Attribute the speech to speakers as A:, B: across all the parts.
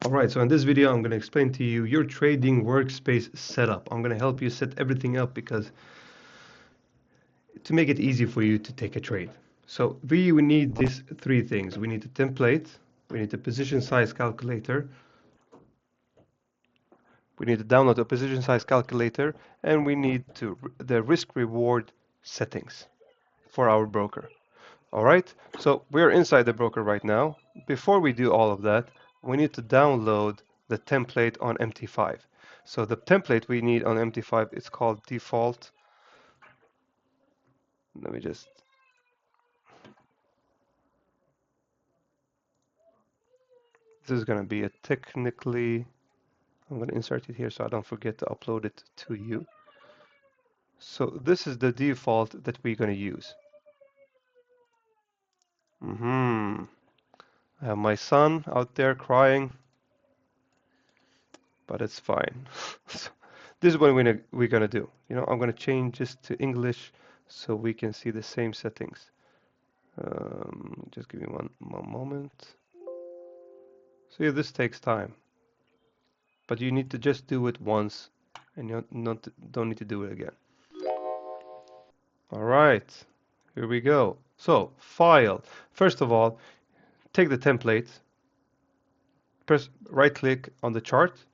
A: Alright, so in this video I'm going to explain to you your trading workspace setup. I'm going to help you set everything up because to make it easy for you to take a trade. So we need these three things. We need a template, we need a position size calculator, we need to download a position size calculator, and we need the risk reward settings for our broker. Alright, so we're inside the broker right now. Before we do all of that, we need to download the template on MT5. So the template we need on MT5 is called default. Let me just, this is going to be a technically, I'm going to insert it here so I don't forget to upload it to you. So this is the default that we're going to use. I have my son out there crying, but it's fine. So this is what we're gonna do. I'm gonna change this to English so we can see the same settings. Just give me one moment. So yeah, this takes time, but you need to just do it once, and you don't need to do it again. All right, here we go. So file. First of all, take the template, press right click on the chart,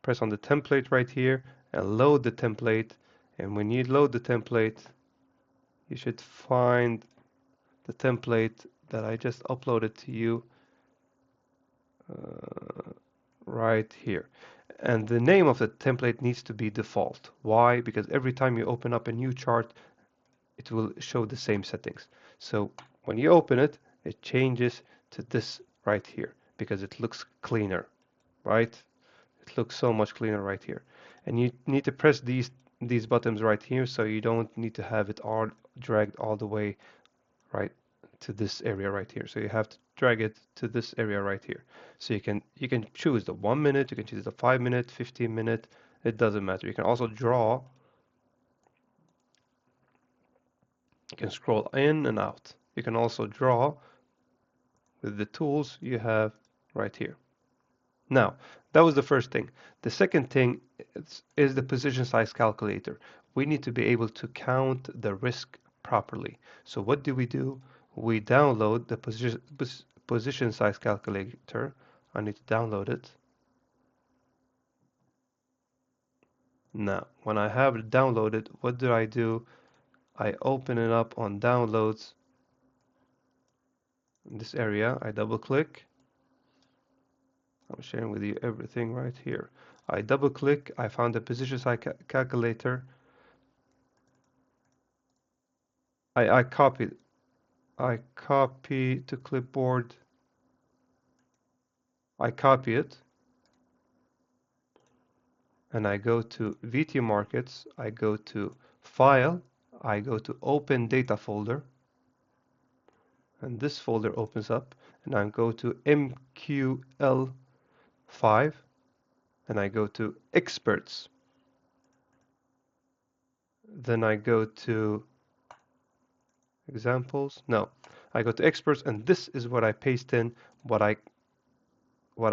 A: press on the template right here, and load the template. And when you load the template, you should find the template that I just uploaded to you right here. And the name of the template needs to be default. Why? Because every time you open up a new chart, it will show the same settings. So when you open it, it changes to this right here because it looks cleaner, right? It looks so much cleaner right here. And you need to press these buttons right here so you don't need to have it all dragged all the way right to this area right here. So you have to drag it to this area right here. So you can choose the 1 minute, you can choose the 5 minute, 15 minute, it doesn't matter. You can also draw, you can scroll in and out. You can also draw with the tools you have right here. Now, that was the first thing. The second thing is the position size calculator. We need to be able to count the risk properly. So what do? We download the position size calculator. I need to download it. Now, when I have it downloaded, what do? I open it up on downloads in this area. I double click. I'm sharing with you everything right here. I double click. I found the position size calculator. I copy to clipboard. I copy it and I go to VT Markets. I go to File. I go to Open Data folder. And this folder opens up. And I go to MQL5. And I go to Experts. Then I go to Examples. No, I go to Experts, and this is what I paste in, what I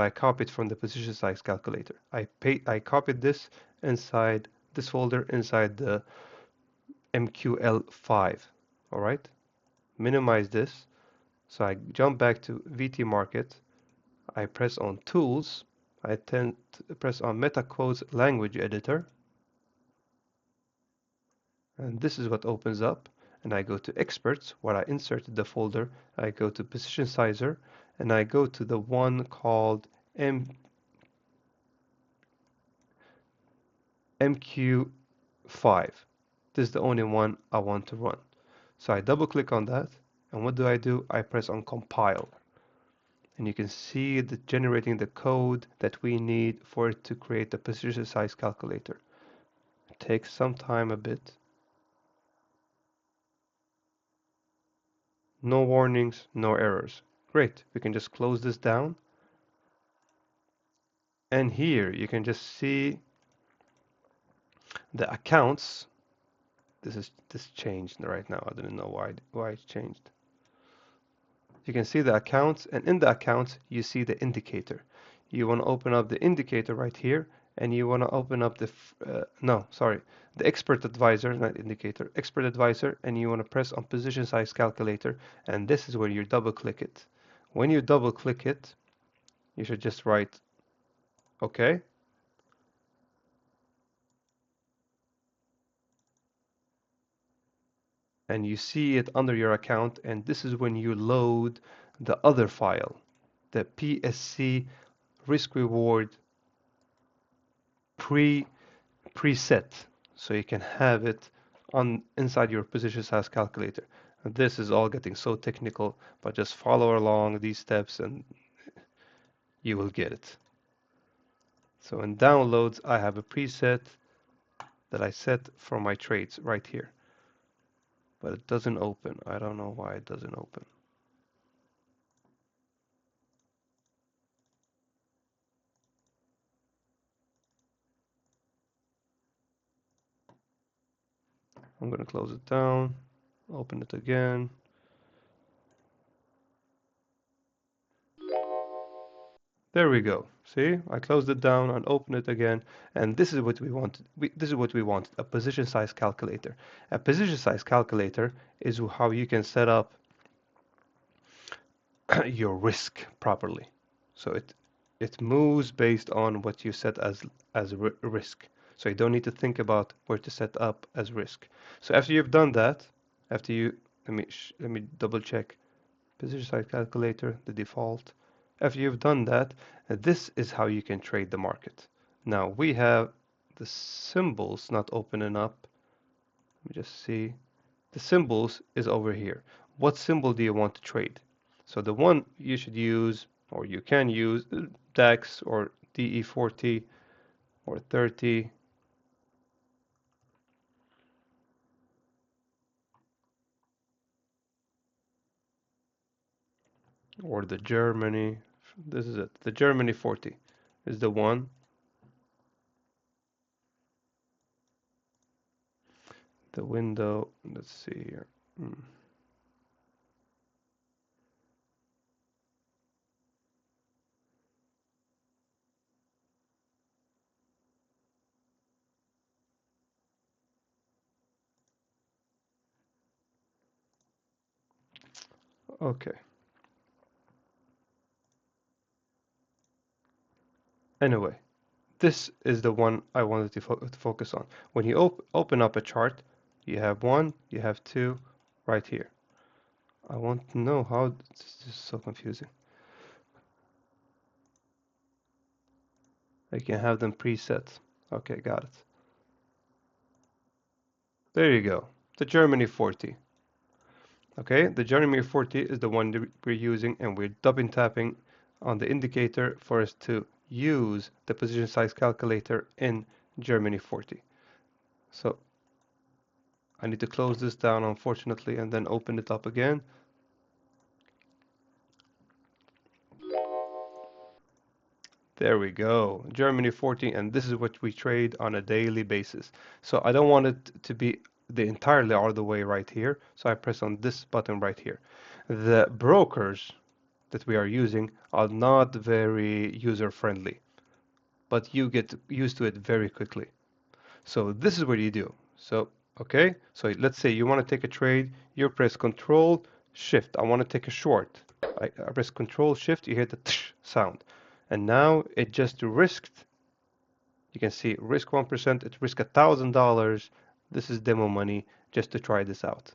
A: copied from the position size calculator. I copied this inside this folder inside the MQL5. All right, minimize this. So I jump back to VT Market. I press on Tools. I tend to press on MetaQuotes Language Editor. And this is what opens up. And I go to Experts, where I inserted the folder. I go to Position Sizer, and I go to the one called MQ5. This is the only one I want to run. So I double click on that, and what do? I press on compile. And you can see it generating the code that we need for it to create the position size calculator. It takes some time a bit. No warnings, no errors. Great, we can just close this down. And here you can just see the accounts. This changed right now. I didn't know why it changed. You can see the accounts, and in the accounts you see the indicator. you want to open up the indicator right here, and you want to open up the, no, sorry, the expert advisor, not indicator, expert advisor, and you want to press on position size calculator, and this is where you double click it. When you double click it, you should just write OK. And you see it under your account, and this is when you load the other file, the PSC risk reward preset, so you can have it on inside your position size calculator. And this is all getting so technical, but just follow along these steps and you will get it. So in downloads, I have a preset that I set for my trades right here, but it doesn't open. I don't know why it doesn't open. I'm going to close it down, open it again. There we go. See, I closed it down and open it again, and this is what we wanted. This is what we wanted, a position size calculator. A position size calculator is how you can set up your risk properly. So it moves based on what you set as risk. So you don't need to think about where to set up as risk. So after you've done that, after you let me double check position size calculator, the default. After you've done that, this is how you can trade the market. Now we have the symbols not opening up. Let me just see. The symbols is over here. What symbol do you want to trade? So the one you should use, or you can use, DAX or DE40 or 30. Or the Germany. This is it. The Germany 40 is the one. The window, let's see here. Okay. Anyway, this is the one I wanted to focus on. When you open up a chart, you have one, you have two, right here. I want to know how this is so confusing. I can have them preset. Okay, got it. There you go. The Germany 40. Okay, the Germany 40 is the one that we're using, and we're double tapping on the indicator for us to use the position size calculator in Germany 40. So I need to close this down, unfortunately, and then open it up again. There we go. Germany 40, and this is what we trade on a daily basis. So I don't want it to be the entirely all the way right here. So I press on this button right here. The brokers that we are using are not very user friendly, but you get used to it very quickly. So this is what you do. So, okay, so let's say you want to take a trade, you press Control Shift. I want to take a short. I press Control Shift, you hear the tsh sound. And now it just risked, you can see risk 1%, it risked $1,000. This is demo money just to try this out.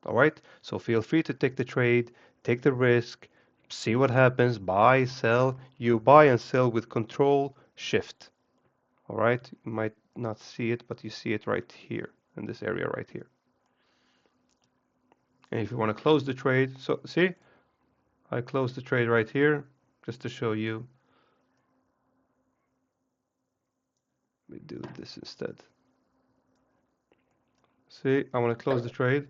A: All right, so feel free to take the trade, take the risk, see what happens, buy, sell. You buy and sell with Control Shift. All right, you might not see it, but you see it right here in this area right here. And if you want to close the trade, so see, I closed the trade right here just to show you. Let me do this instead. See, I want to close the trade.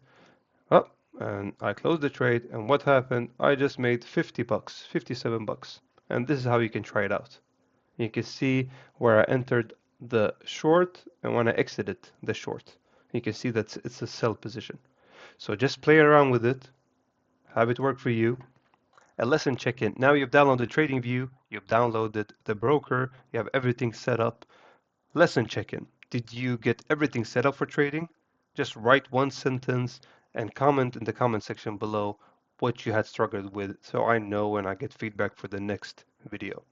A: Oh, and I closed the trade, and what happened? I just made 50 bucks, 57 bucks. And this is how you can try it out. You can see where I entered the short and when I exited the short. You can see that it's a sell position. So just play around with it, have it work for you. A lesson check-in. Now you've downloaded TradingView, You've downloaded the broker, you have everything set up. Lesson check-in. Did you get everything set up for trading? Just write one sentence and comment in the comment section below what you had struggled with so I know when I get feedback for the next video.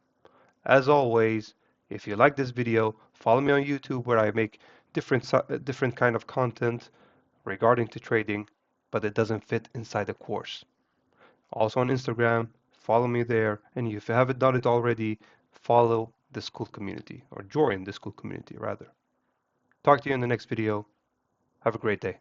A: As always, if you like this video, follow me on YouTube where I make different kind of content regarding to trading, but it doesn't fit inside the course. Also on Instagram, follow me there, and if you haven't done it already, follow the school community or join the school community rather. Talk to you in the next video. Have a great day.